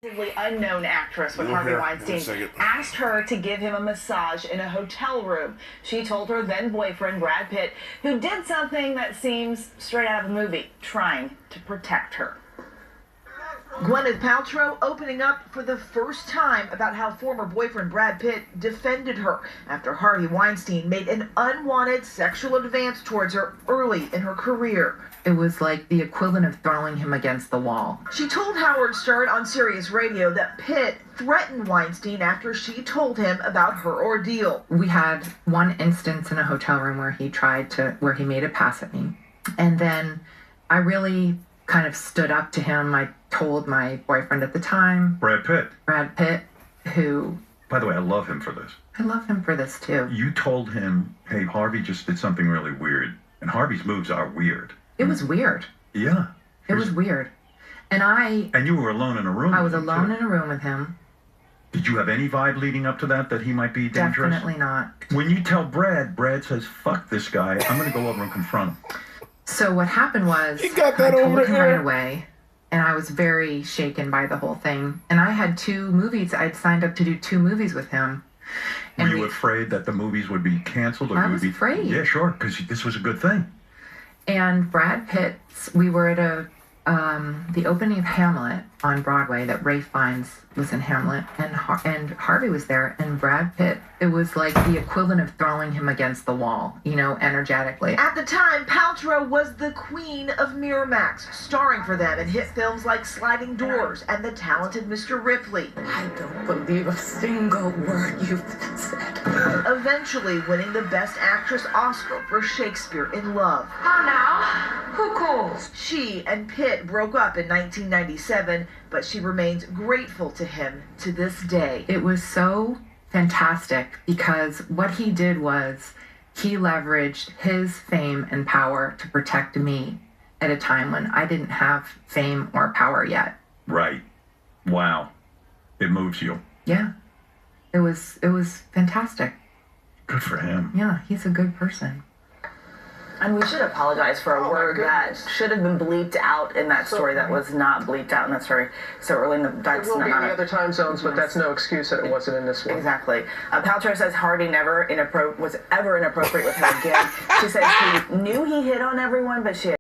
Unknown actress with Harvey Weinstein asked her to give him a massage in a hotel room. She told her then boyfriend Brad Pitt, who did something that seems straight out of a movie, trying to protect her. Gwyneth Paltrow opening up for the first time about how former boyfriend Brad Pitt defended her after Harvey Weinstein made an unwanted sexual advance towards her early in her career. It was like the equivalent of throwing him against the wall. She told Howard Stern on Sirius Radio that Pitt threatened Weinstein after she told him about her ordeal. We had one instance in a hotel room where he made a pass at me. And then I really kind of stood up to him. I told my boyfriend at the time, Brad Pitt, who... By the way, I love him for this. I love him for this too. You told him, hey, Harvey just did something really weird. And Harvey's moves are weird. It was weird. Yeah. It was weird. And you were alone in a room. I was alone in a room with him. Did you have any vibe leading up to that he might be dangerous? Definitely not. When you tell Brad says, fuck this guy, I'm going to go over and confront him. So what happened was, he got that I over told him there. right away, and I was very shaken by the whole thing. And I had 2 movies. I'd signed up to do 2 movies with him. And were you afraid that the movies would be canceled? Or I was afraid. Yeah, sure, because this was a good thing. And Brad Pitt, we were at the opening of Hamlet on Broadway that Ray Fiennes was in Hamlet, and Harvey was there, and Brad Pitt, it was like the equivalent of throwing him against the wall, energetically. At the time, Paltrow was the queen of Miramax, starring for them in hit films like Sliding Doors and The Talented Mr. Ripley. I don't believe a single word you've said. Eventually winning the Best Actress Oscar for Shakespeare in Love. How now? Who calls? She and Pitt broke up in 1997, but she remains grateful to him to this day. It was so fantastic because what he did was he leveraged his fame and power to protect me at a time when I didn't have fame or power yet. Right. Wow. It moves you. Yeah. It was fantastic. Good for him. Yeah, he's a good person. And we should apologize for a word that should have been bleeped out in that story that was not bleeped out in that story so early in the... It will be in the other time zones, but that's no excuse that it wasn't in this one. Exactly. Paltrow says Harvey was ever inappropriate with her again. She says she knew he hit on everyone, but she